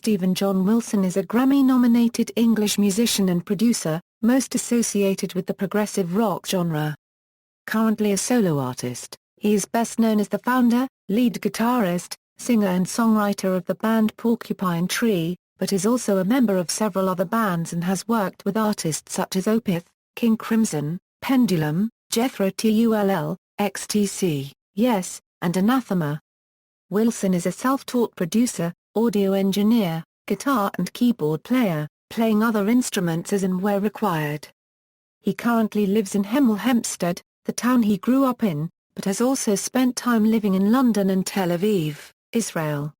Stephen John Wilson is a Grammy-nominated English musician and producer, most associated with the progressive rock genre. Currently a solo artist, he is best known as the founder, lead guitarist, singer and songwriter of the band Porcupine Tree, but is also a member of several other bands and has worked with artists such as Opeth, King Crimson, Pendulum, Jethro Tull, XTC, Yes, and Anathema. Wilson is a self-taught producer, audio engineer, guitar and keyboard player, playing other instruments as and where required. He currently lives in Hemel Hempstead, the town he grew up in, but has also spent time living in London and Tel Aviv, Israel.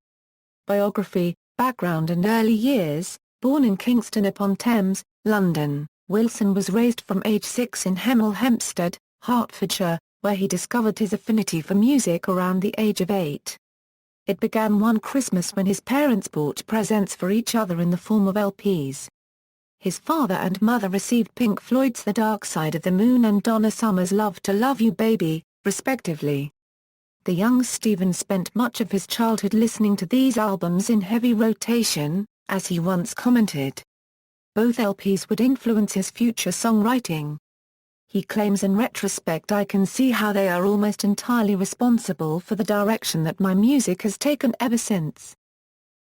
Biography, background and early years. Born in Kingston-upon-Thames, London, Wilson was raised from age 6 in Hemel Hempstead, Hertfordshire, where he discovered his affinity for music around the age of 8. It began one Christmas when his parents bought presents for each other in the form of LPs. His father and mother received Pink Floyd's The Dark Side of the Moon and Donna Summer's Love to Love You Baby, respectively. The young Stephen spent much of his childhood listening to these albums in heavy rotation, as he once commented. Both LPs would influence his future songwriting. He claims in retrospect, "I can see how they are almost entirely responsible for the direction that my music has taken ever since."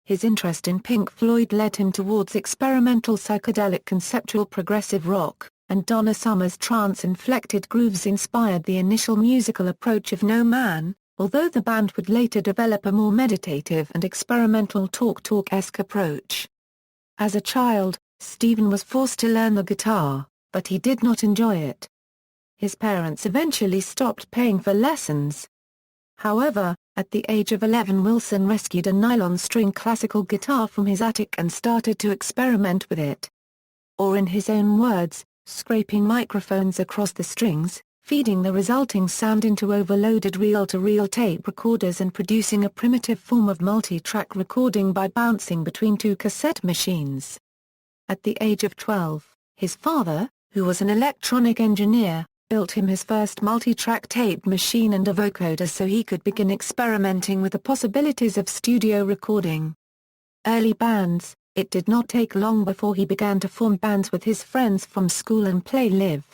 His interest in Pink Floyd led him towards experimental psychedelic conceptual progressive rock, and Donna Summer's trance-inflected grooves inspired the initial musical approach of No Man, although the band would later develop a more meditative and experimental talk-esque approach. As a child, Stephen was forced to learn the guitar, but he did not enjoy it. His parents eventually stopped paying for lessons. However, at the age of 11 Wilson rescued a nylon-string classical guitar from his attic and started to experiment with it. Or in his own words, scraping microphones across the strings, feeding the resulting sound into overloaded reel-to-reel tape recorders and producing a primitive form of multi-track recording by bouncing between two cassette machines. At the age of 12, his father, who was an electronic engineer, built him his first multi-track tape machine and a vocoder so he could begin experimenting with the possibilities of studio recording. Early bands. It did not take long before he began to form bands with his friends from school and play live.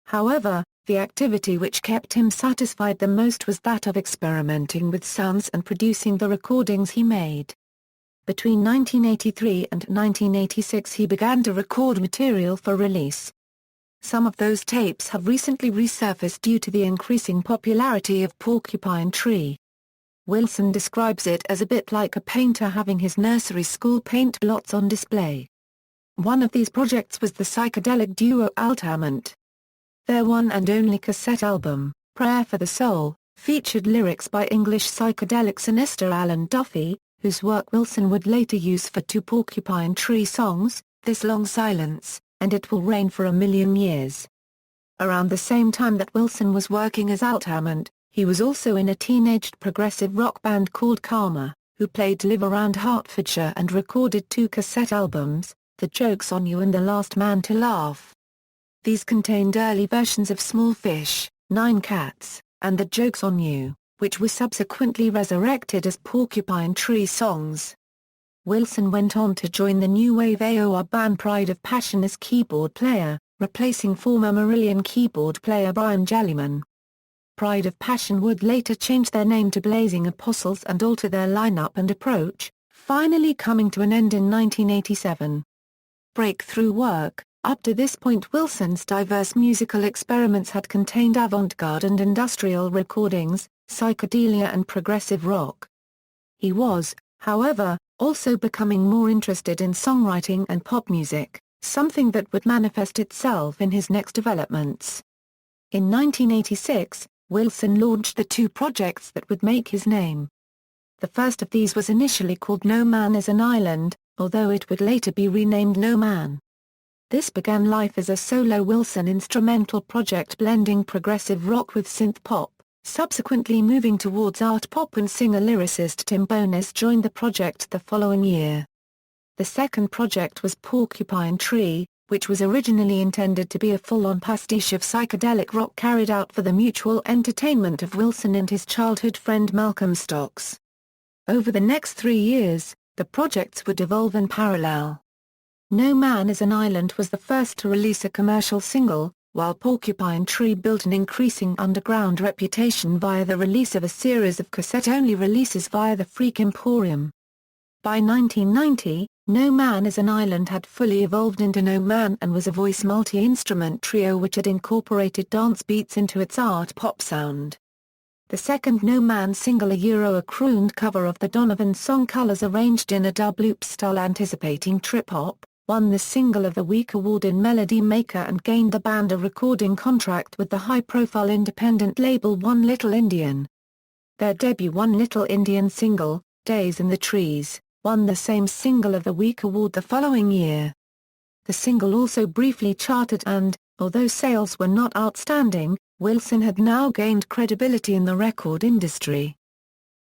However, the activity which kept him satisfied the most was that of experimenting with sounds and producing the recordings he made. Between 1983 and 1986 he began to record material for release. Some of those tapes have recently resurfaced due to the increasing popularity of Porcupine Tree. Wilson describes it as a bit like a painter having his nursery school paint blots on display. One of these projects was the psychedelic duo Altamont. Their one and only cassette album, Prayer for the Soul, featured lyrics by English psychedelic sinister Alan Duffy, whose work Wilson would later use for two Porcupine Tree songs, This Long Silence, and It Will Rain for a Million Years. Around the same time that Wilson was working as Altamont, he was also in a teenaged progressive rock band called Karma, who played live around Hertfordshire and recorded two cassette albums, The Joke's on You and The Last Man to Laugh. These contained early versions of Small Fish, Nine Cats, and The Joke's on You, which were subsequently resurrected as Porcupine Tree songs. Wilson went on to join the new wave AOR band Pride of Passion as keyboard player, replacing former Marillion keyboard player Brian Jellyman. Pride of Passion would later change their name to Blazing Apostles and alter their lineup and approach, finally coming to an end in 1987. Breakthrough work. Up to this point Wilson's diverse musical experiments had contained avant-garde and industrial recordings, psychedelia and progressive rock. He was, however, also becoming more interested in songwriting and pop music, something that would manifest itself in his next developments. In 1986, Wilson launched the two projects that would make his name. The first of these was initially called No Man is an Island, although it would later be renamed No Man. This began life as a solo Wilson instrumental project blending progressive rock with synth pop, subsequently moving towards art pop, and singer-lyricist Tim Bonas joined the project the following year. The second project was Porcupine Tree, which was originally intended to be a full-on pastiche of psychedelic rock carried out for the mutual entertainment of Wilson and his childhood friend Malcolm Stocks. Over the next 3 years, the projects would evolve in parallel. No Man is an Island was the first to release a commercial single, while Porcupine Tree built an increasing underground reputation via the release of a series of cassette-only releases via the Freak Emporium. By 1990, No Man is an Island had fully evolved into No Man and was a voice multi-instrument trio which had incorporated dance beats into its art pop sound. The second No Man single, a crooned cover of the Donovan song Colors arranged in a dub loop style anticipating trip-hop, won the Single of the Week award in Melody Maker and gained the band a recording contract with the high-profile independent label One Little Indian. Their debut One Little Indian single, Days in the Trees, won the same Single of the Week award the following year. The single also briefly charted and, although sales were not outstanding, Wilson had now gained credibility in the record industry.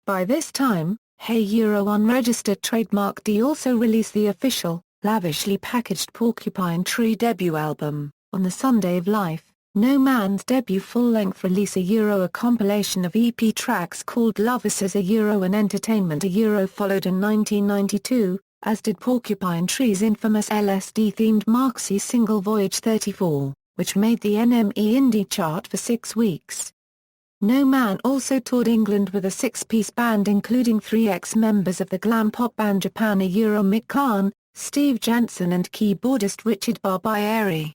By this time, Unregistered Trademark D also released the official, lavishly packaged Porcupine Tree debut album, On the Sunday of Life, No Man's debut full-length release, a compilation of EP tracks called Lovuses, and Entertainment, followed in 1992, as did Porcupine Tree's infamous LSD-themed Marxi single Voyage 34, which made the NME Indie chart for 6 weeks. No Man also toured England with a 6-piece band including 3 ex-members of the glam pop band Japan, Mick Karn, Steve Jensen and keyboardist Richard Barbieri.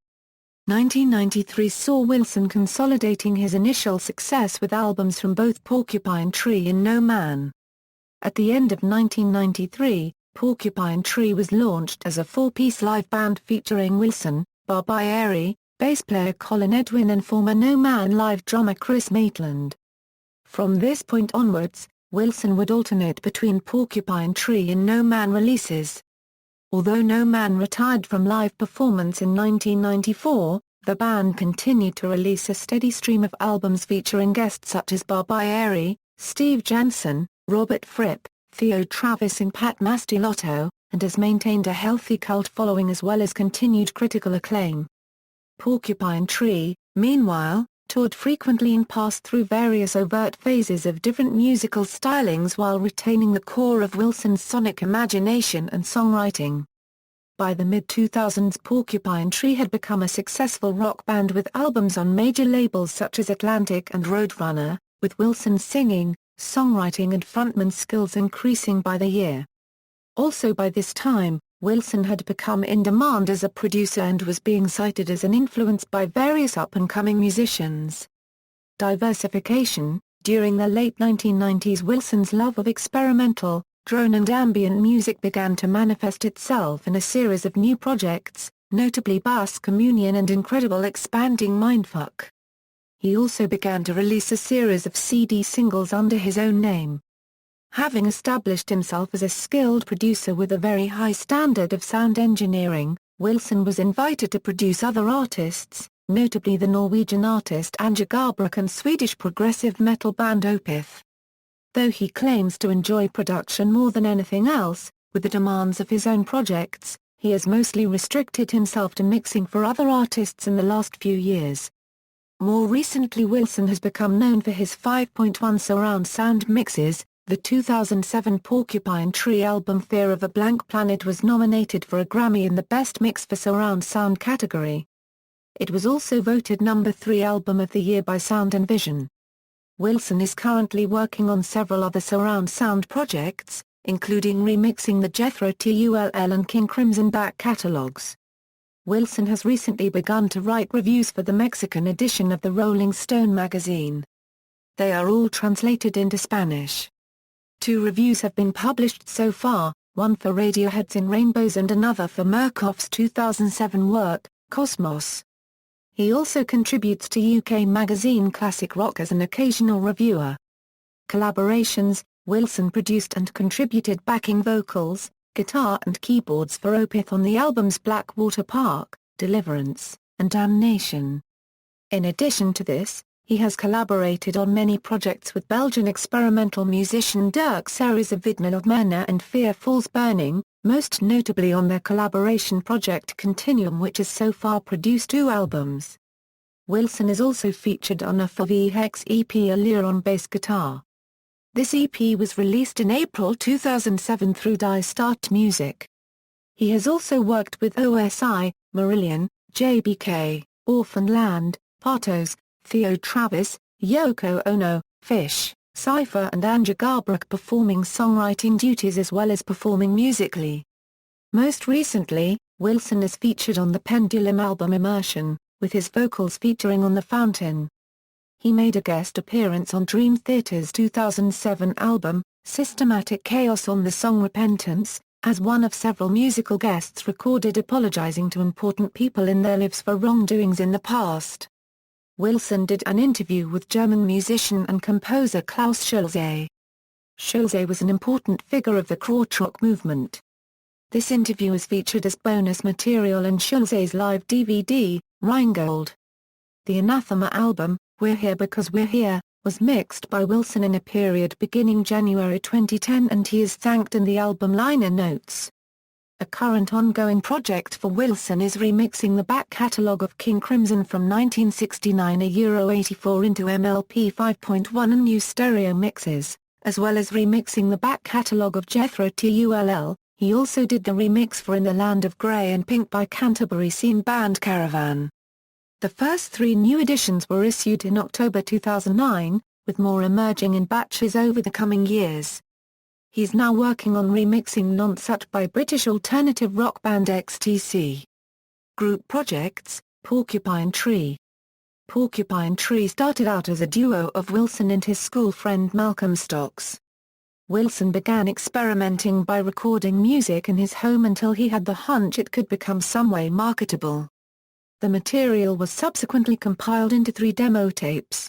1993 saw Wilson consolidating his initial success with albums from both Porcupine Tree and No Man. At the end of 1993, Porcupine Tree was launched as a 4-piece live band featuring Wilson, Barbieri, bass player Colin Edwin and former No Man live drummer Chris Maitland. From this point onwards, Wilson would alternate between Porcupine Tree and No Man releases. Although No Man retired from live performance in 1994, the band continued to release a steady stream of albums featuring guests such as Barbieri, Steve Jensen, Robert Fripp, Theo Travis and Pat Mastelotto, and has maintained a healthy cult following as well as continued critical acclaim. Porcupine Tree, meanwhile, toured frequently and passed through various overt phases of different musical stylings while retaining the core of Wilson's sonic imagination and songwriting. By the mid-2000s, Porcupine Tree had become a successful rock band with albums on major labels such as Atlantic and Roadrunner, with Wilson's singing, songwriting and frontman skills increasing by the year. Also by this time, Wilson had become in demand as a producer and was being cited as an influence by various up-and-coming musicians. Diversification. During the late 1990s, Wilson's love of experimental, drone and ambient music began to manifest itself in a series of new projects, notably Bass Communion and Incredible Expanding Mindfuck. He also began to release a series of CD singles under his own name. Having established himself as a skilled producer with a very high standard of sound engineering, Wilson was invited to produce other artists, notably the Norwegian artist Anja Garbarek and Swedish progressive metal band Opeth. Though he claims to enjoy production more than anything else, with the demands of his own projects, he has mostly restricted himself to mixing for other artists in the last few years. More recently, Wilson has become known for his 5.1 surround sound mixes. The 2007 Porcupine Tree album Fear of a Blank Planet was nominated for a Grammy in the Best Mix for Surround Sound category. It was also voted number 3 Album of the Year by Sound and Vision. Wilson is currently working on several other surround sound projects, including remixing the Jethro Tull and King Crimson back catalogs. Wilson has recently begun to write reviews for the Mexican edition of the Rolling Stone magazine. They are all translated into Spanish. 2 reviews have been published so far, one for Radiohead's In Rainbows and another for Murkoff's 2007 work, Cosmos. He also contributes to UK magazine Classic Rock as an occasional reviewer. Collaborations. Wilson produced and contributed backing vocals, guitar and keyboards for Opeth on the albums Blackwater Park, Deliverance, and Damnation. In addition to this, he has collaborated on many projects with Belgian experimental musician Dirk Series of Vidnelodmena and Fear Falls Burning, most notably on their collaboration project Continuum, which has so far produced 2 albums. Wilson is also featured on a 4VHex EP Allure on bass guitar. This EP was released in April 2007 through Die Start Music. He has also worked with OSI, Marillion, JBK, Orphan Land, Partos, Theo Travis, Yoko Ono, Fish, Cypher and Anja Garbarek performing songwriting duties as well as performing musically. Most recently, Wilson is featured on the Pendulum album Immersion, with his vocals featuring on The Fountain. He made a guest appearance on Dream Theater's 2007 album, Systematic Chaos on the song Repentance, as one of several musical guests recorded apologizing to important people in their lives for wrongdoings in the past. Wilson did an interview with German musician and composer Klaus Schulze. Schulze was an important figure of the krautrock movement. This interview is featured as bonus material in Schulze's live DVD, Rheingold. The Anathema album, We're Here Because We're Here, was mixed by Wilson in a period beginning January 2010 and he is thanked in the album liner notes. A current ongoing project for Wilson is remixing the back catalogue of King Crimson from 1969 €84 into MLP 5.1 and new stereo mixes, as well as remixing the back catalogue of Jethro Tull. He also did the remix for In the Land of Grey and Pink by Canterbury scene band Caravan. The first 3 new editions were issued in October 2009, with more emerging in batches over the coming years. He's now working on remixing Nonsuch by British alternative rock band XTC. Group projects, Porcupine Tree. Porcupine Tree started out as a duo of Wilson and his school friend Malcolm Stocks. Wilson began experimenting by recording music in his home until he had the hunch it could become some way marketable. The material was subsequently compiled into 3 demo tapes.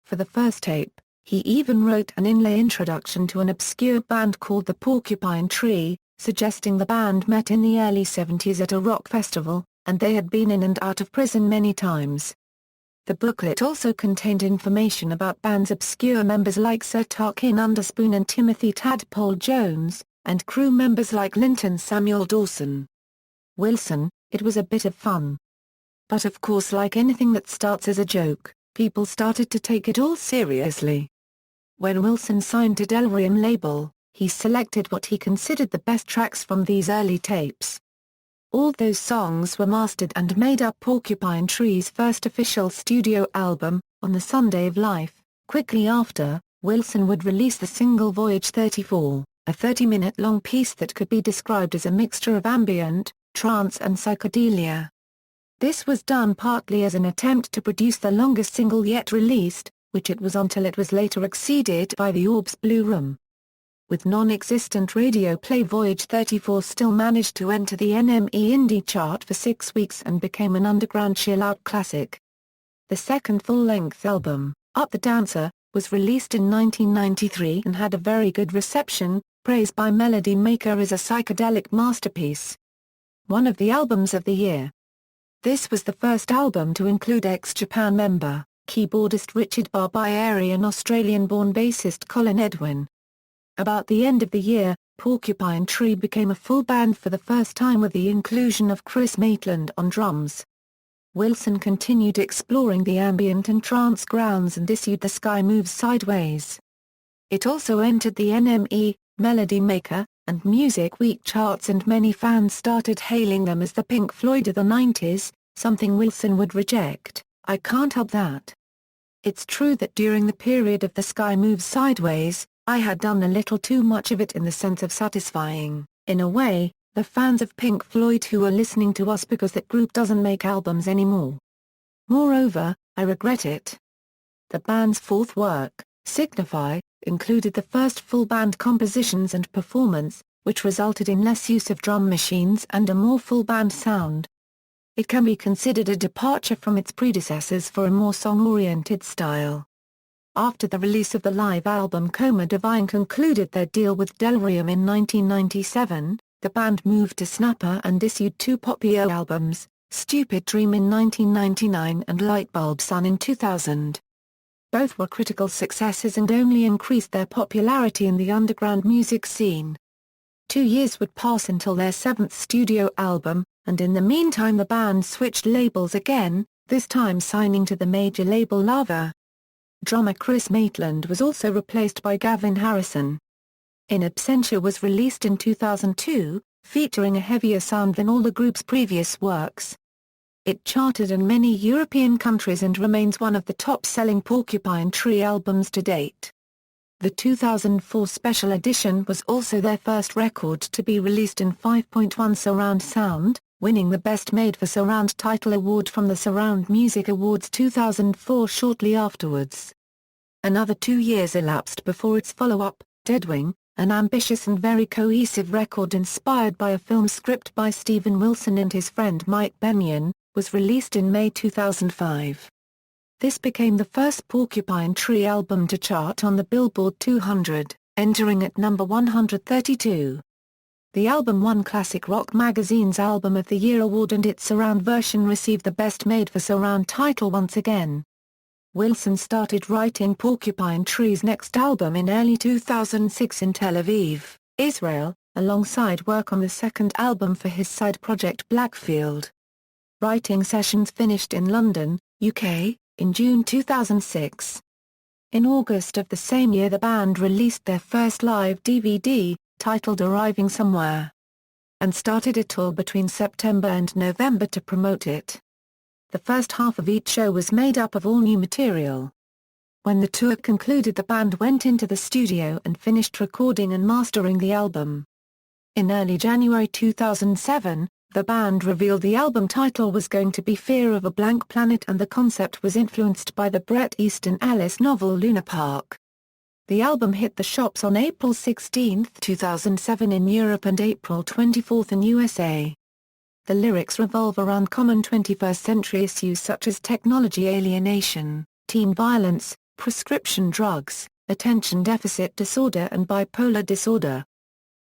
For the first tape, he even wrote an inlay introduction to an obscure band called the Porcupine Tree, suggesting the band met in the early 70s at a rock festival, and they had been in and out of prison many times. The booklet also contained information about band's obscure members like Sir Tarkin Underspoon and Timothy Tadpole Jones, and crew members like Linton Samuel Dawson. Wilson, it was a bit of fun. But of course, like anything that starts as a joke, people started to take it all seriously. When Wilson signed to Delirium label, he selected what he considered the best tracks from these early tapes. All those songs were mastered and made up Porcupine Tree's first official studio album, On the Sunday of Life. Quickly after, Wilson would release the single Voyage 34, a 30-minute-long piece that could be described as a mixture of ambient, trance and psychedelia. This was done partly as an attempt to produce the longest single yet released, which it was until it was later exceeded by the Orb's Blue Room. With non-existent radio play, Voyage 34 still managed to enter the NME Indie chart for 6 weeks and became an underground chill-out classic. The second full-length album, Up the Dancer, was released in 1993 and had a very good reception, praised by Melody Maker as a psychedelic masterpiece. One of the albums of the year. This was the first album to include ex-Japan member, keyboardist Richard Barbieri and Australian-born bassist Colin Edwin. About the end of the year, Porcupine Tree became a full band for the first time with the inclusion of Chris Maitland on drums. Wilson continued exploring the ambient and trance grounds and issued The Sky Moves Sideways. It also entered the NME, Melody Maker, and Music Week charts, and many fans started hailing them as the Pink Floyd of the 90s, something Wilson would reject. "I can't help that. It's true that during the period of The Sky Moves Sideways, I had done a little too much of it in the sense of satisfying, in a way, the fans of Pink Floyd who are listening to us because that group doesn't make albums anymore. Moreover, I regret it." The band's fourth work, Signify, included the first full band compositions and performance, which resulted in less use of drum machines and a more full band sound. It can be considered a departure from its predecessors for a more song-oriented style. After the release of the live album Coma Divine concluded their deal with Delirium in 1997, the band moved to Snapper and issued 2 pop-io albums, Stupid Dream in 1999 and Lightbulb Sun in 2000. Both were critical successes and only increased their popularity in the underground music scene. 2 years would pass until their 7th studio album, and in the meantime the band switched labels again, this time signing to the major label Lava. Drummer Chris Maitland was also replaced by Gavin Harrison. In Absentia was released in 2002, featuring a heavier sound than all the group's previous works. It charted in many European countries and remains one of the top-selling Porcupine Tree albums to date. The 2004 special edition was also their first record to be released in 5.1 surround sound, winning the Best Made for Surround title award from the Surround Music Awards 2004 shortly afterwards. Another 2 years elapsed before its follow-up, Deadwing, an ambitious and very cohesive record inspired by a film script by Steven Wilson and his friend Mike Bemian, was released in May 2005. This became the first Porcupine Tree album to chart on the Billboard 200, entering at number 132. The album won Classic Rock Magazine's Album of the Year award and its surround version received the Best Made for Surround title once again. Wilson started writing Porcupine Tree's next album in early 2006 in Tel Aviv, Israel, alongside work on the second album for his side project Blackfield. Writing sessions finished in London, UK, in June 2006. In August of the same year the band released their first live DVD, titled Arriving Somewhere, and started a tour between September and November to promote it. The first half of each show was made up of all new material. When the tour concluded the band went into the studio and finished recording and mastering the album. In early January 2007, the band revealed the album title was going to be Fear of a Blank Planet and the concept was influenced by the Bret Easton Ellis novel Luna Park. The album hit the shops on April 16, 2007 in Europe and April 24 in USA. The lyrics revolve around common 21st-century issues such as technology alienation, teen violence, prescription drugs, attention deficit disorder and bipolar disorder.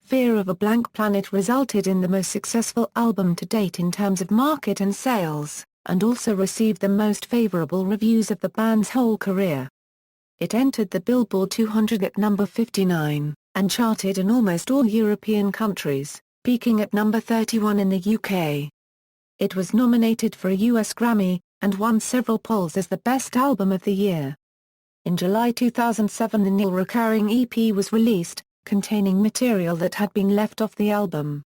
Fear of a Blank Planet resulted in the most successful album to date in terms of market and sales, and also received the most favorable reviews of the band's whole career. It entered the Billboard 200 at number 59, and charted in almost all European countries, peaking at number 31 in the UK. It was nominated for a US Grammy, and won several polls as the best album of the year. In July 2007 the nil recurring EP was released, containing material that had been left off the album.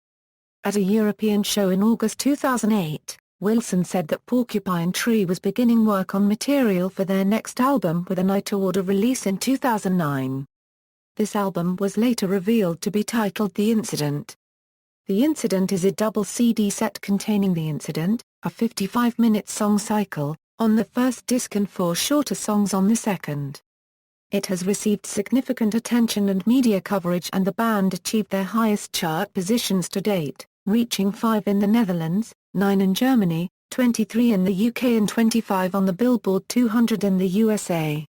At a European show in August 2008, Wilson said that Porcupine Tree was beginning work on material for their next album with an eye toward a release in 2009. This album was later revealed to be titled The Incident. The Incident is a double CD set containing The Incident, a 55-minute song cycle, on the first disc and 4 shorter songs on the second. It has received significant attention and media coverage and the band achieved their highest chart positions to date, reaching 5 in the Netherlands, 9 in Germany, 23 in the UK and 25 on the Billboard 200 in the USA.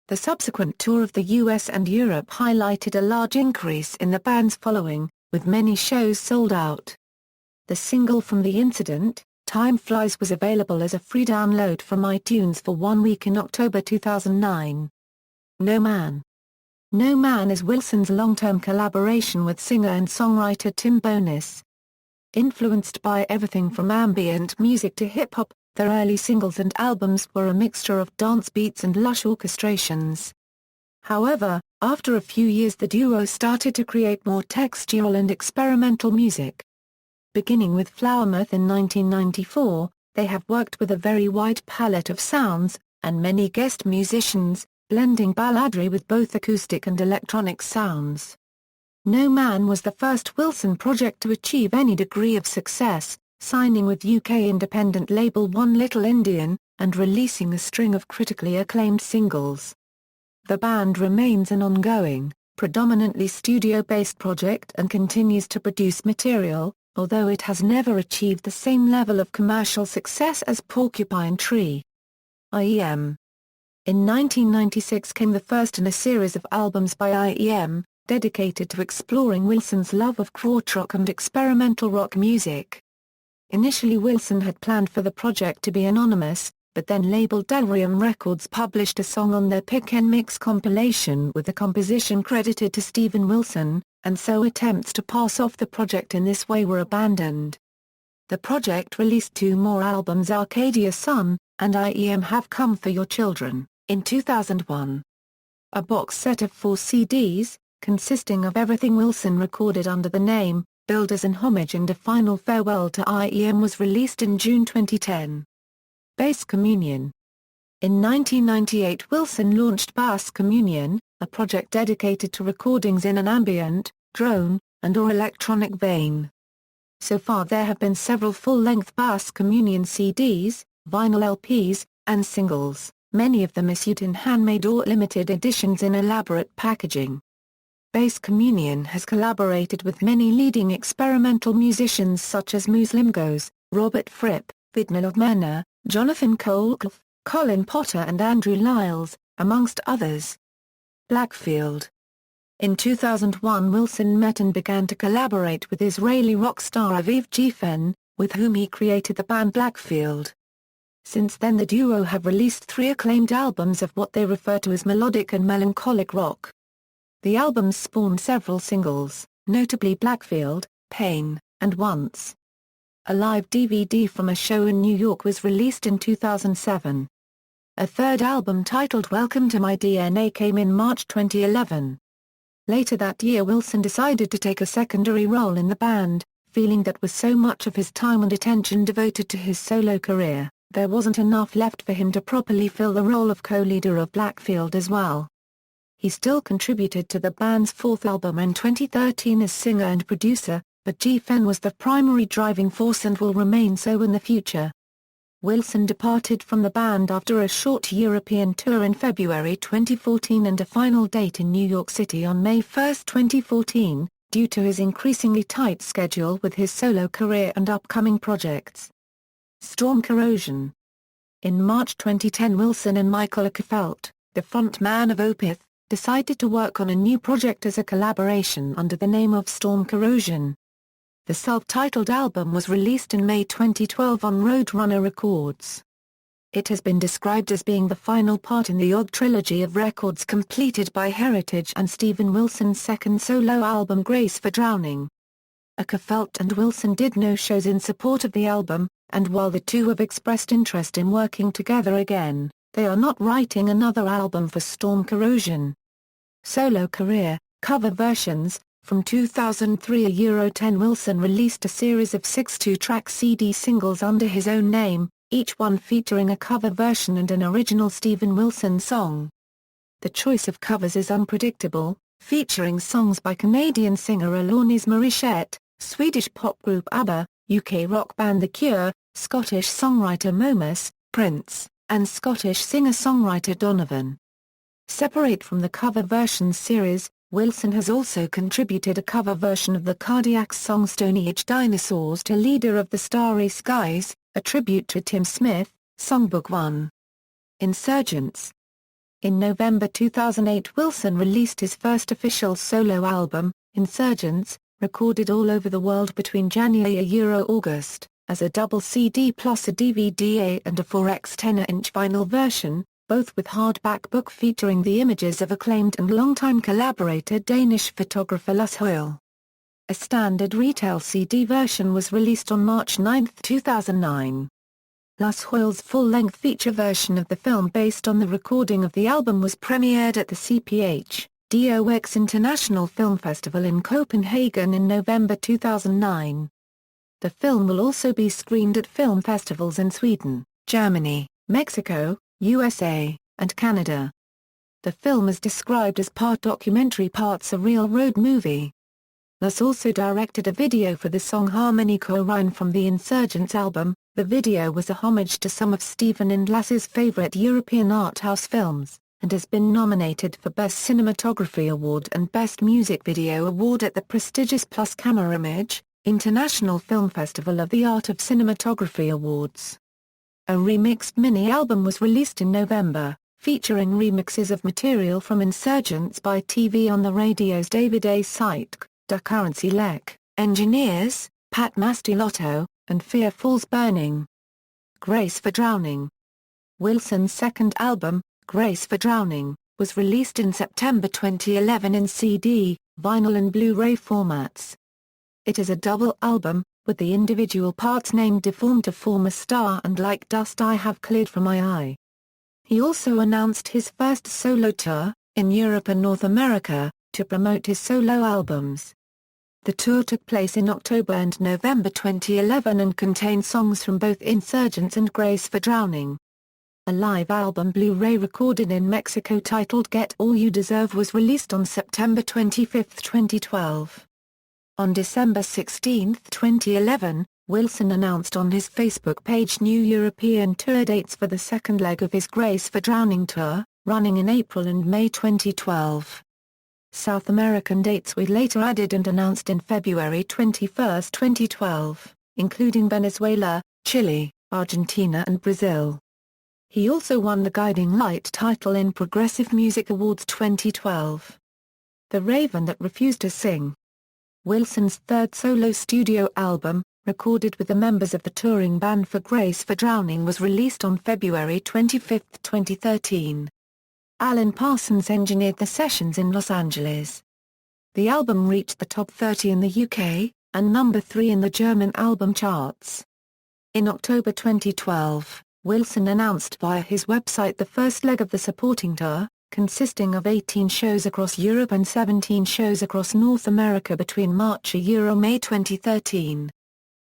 The subsequent tour of the US and Europe highlighted a large increase in the band's following, with many shows sold out. The single from The Incident, Time Flies, was available as a free download from iTunes for 1 week in October 2009. No Man. No Man is Wilson's long-term collaboration with singer and songwriter Tim Bonis. Influenced by everything from ambient music to hip-hop, their early singles and albums were a mixture of dance beats and lush orchestrations. However, after a few years the duo started to create more textural and experimental music. Beginning with Flowermouth in 1994, they have worked with a very wide palette of sounds, and many guest musicians, blending balladry with both acoustic and electronic sounds. No Man was the first Wilson project to achieve any degree of success, signing with UK independent label One Little Indian, and releasing a string of critically acclaimed singles. The band remains an ongoing, predominantly studio-based project and continues to produce material, although it has never achieved the same level of commercial success as Porcupine Tree. IEM. In 1996 came the first in a series of albums by IEM, dedicated to exploring Wilson's love of krautrock and experimental rock music. Initially Wilson had planned for the project to be anonymous, but then label Delirium Records published a song on their Pick and Mix compilation with the composition credited to Steven Wilson, and so attempts to pass off the project in this way were abandoned. The project released 2 more albums, Arcadia Sun, and IEM Have Come for Your Children. in 2001. A box set of 4 CDs, consisting of everything Wilson recorded under the name, billed as an homage and a final farewell to IEM, was released in June 2010. Bass Communion. In 1998 Wilson launched Bass Communion, a project dedicated to recordings in an ambient, drone, and/or electronic vein. So far there have been several full-length Bass Communion CDs, vinyl LPs, and singles, many of them issued in handmade or limited editions in elaborate packaging. Bass Communion has collaborated with many leading experimental musicians such as Moose Limgos, Robert Fripp, Vidmila Mena, Jonathan Colclough, Colin Potter and Andrew Lyles, amongst others. Blackfield. In 2001 Wilson met and began to collaborate with Israeli rock star Aviv Geffen, with whom he created the band Blackfield. Since then the duo have released 3 acclaimed albums of what they refer to as melodic and melancholic rock. The albums spawned several singles, notably Blackfield, Pain, and Once. A live DVD from a show in New York was released in 2007. A third album titled Welcome to My DNA came in March 2011. Later that year Wilson decided to take a secondary role in the band, feeling that with so much of his time and attention devoted to his solo career, there wasn't enough left for him to properly fill the role of co-leader of Blackfield as well. He still contributed to the band's 4th album in 2013 as singer and producer, but Geffen was the primary driving force and will remain so in the future. Wilson departed from the band after a short European tour in February 2014 and a final date in New York City on May 1, 2014, due to his increasingly tight schedule with his solo career and upcoming projects. Storm Corrosion. In March 2010 Wilson and Michael Oakefelt, the frontman of Opeth, decided to work on a new project as a collaboration under the name of Storm Corrosion. The self-titled album was released in May 2012 on Roadrunner Records. It has been described as being the final part in the odd trilogy of records completed by Heritage and Steven Wilson's second solo album Grace for Drowning. Oakefelt and Wilson did no shows in support of the album, and while the two have expressed interest in working together again, they are not writing another album for Storm Corrosion. Solo career, cover versions. From 2003 a Euro 10 Wilson released a series of 6 2-track CD singles under his own name, each one featuring a cover version and an original Steven Wilson song. The choice of covers is unpredictable, featuring songs by Canadian singer Alanis Morissette, Swedish pop group ABBA, UK rock band The Cure, Scottish songwriter Momus, Prince, and Scottish singer-songwriter Donovan. Separate from the cover versions series, Wilson has also contributed a cover version of the Cardiacs song Stone Age Dinosaurs to Leader of the Starry Skies, a tribute to Tim Smith, Songbook 1. Insurgents. In November 2008 Wilson released his first official solo album, Insurgents, recorded all over the world between January-August, as a double CD plus a DVD and a 4x 10-inch vinyl version, both with hardback book featuring the images of acclaimed and longtime collaborator Danish photographer Lasse Højl. A standard retail CD version was released on March 9, 2009. Lasse Højl's full-length feature version of the film based on the recording of the album was premiered at the CPH-DOX International Film Festival in Copenhagen in November 2009. The film will also be screened at film festivals in Sweden, Germany, Mexico, USA, and Canada. The film is described as part documentary parts a real road movie. Lasse also directed a video for the song Harmonica Orion from the Insurgents album. The video was a homage to some of Steven and Lasse's favorite European art house films, and has been nominated for Best Cinematography Award and Best Music Video Award at the prestigious Plus Camera Image, International Film Festival of the Art of Cinematography Awards. A remixed mini-album was released in November, featuring remixes of material from Insurgents by TV on the Radio's David A. Syke, Da Currency Lek, Engineers, Pat Mastilotto, and Fear Falls Burning. Grace for Drowning. Wilson's second album, Grace for Drowning, was released in September 2011 in CD, vinyl and Blu-ray formats. It is a double album, with the individual parts named Deformed to Form a Star and Like Dust I Have Cleared from My Eye. He also announced his first solo tour, in Europe and North America, to promote his solo albums. The tour took place in October and November 2011 and contained songs from both Insurgents and Grace for Drowning. A live album Blu-ray recorded in Mexico titled Get All You Deserve was released on September 25, 2012. On December 16, 2011, Wilson announced on his Facebook page new European tour dates for the second leg of his Grace for Drowning tour, running in April and May 2012. South American dates were later added and announced in February 21, 2012, including Venezuela, Chile, Argentina and Brazil. He also won the Guiding Light title in Progressive Music Awards 2012. The Raven That Refused to Sing. Wilson's third solo studio album, recorded with the members of the touring band for Grace for Drowning, was released on February 25, 2013. Alan Parsons engineered the sessions in Los Angeles. The album reached the top 30 in the UK, and number 3 in the German album charts. In October 2012, Wilson announced via his website the first leg of the supporting tour, consisting of 18 shows across Europe and 17 shows across North America between March–May 2013.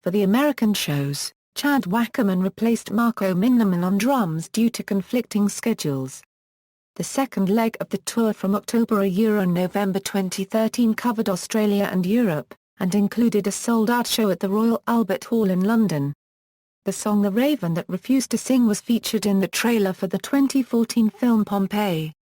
For the American shows, Chad Wackerman replaced Marco Minnemann on drums due to conflicting schedules. The second leg of the tour from October–November 2013 covered Australia and Europe, and included a sold-out show at the Royal Albert Hall in London. The song The Raven That Refused to Sing was featured in the trailer for the 2014 film Pompeii.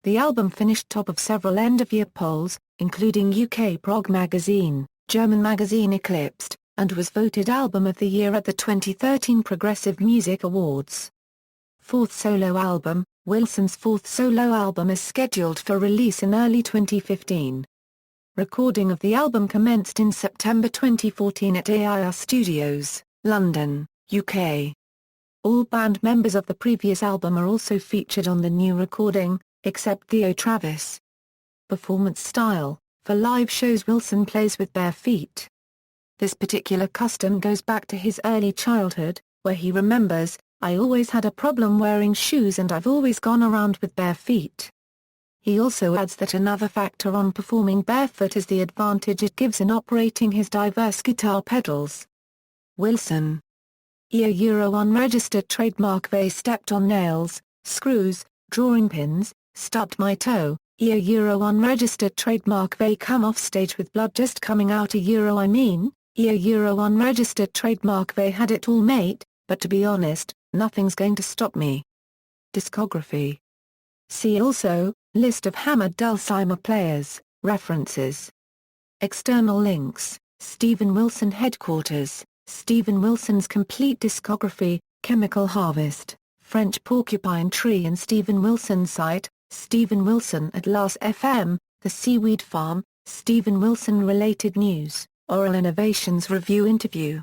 The album finished top of several end-of-year polls, including UK Prog magazine, German magazine Eclipsed, and was voted Album of the Year at the 2013 Progressive Music Awards. Fourth solo album. Wilson's fourth solo album is scheduled for release in early 2015. Recording of the album commenced in September 2014 at AIR Studios, London, UK. All band members of the previous album are also featured on the new recording, except Theo Travis. Performance style. For live shows Wilson plays with bare feet. This particular custom goes back to his early childhood, where he remembers, "I always had a problem wearing shoes and I've always gone around with bare feet." He also adds that another factor on performing barefoot is the advantage it gives in operating his diverse guitar pedals. Wilson. Euro unregistered trademark. They stepped on nails, screws, drawing pins, stubbed my toe. Euro unregistered trademark. They come off stage with blood just coming out. Euro unregistered trademark. They had it all mate, but to be honest, nothing's going to stop me. Discography. See also, List of hammered dulcimer players, references. External links, Steven Wilson Headquarters, Steven Wilson's complete discography, Chemical Harvest, French Porcupine Tree and Steven Wilson site, Steven Wilson at Last FM, The Seaweed Farm, Steven Wilson related news, Oral Innovations Review interview.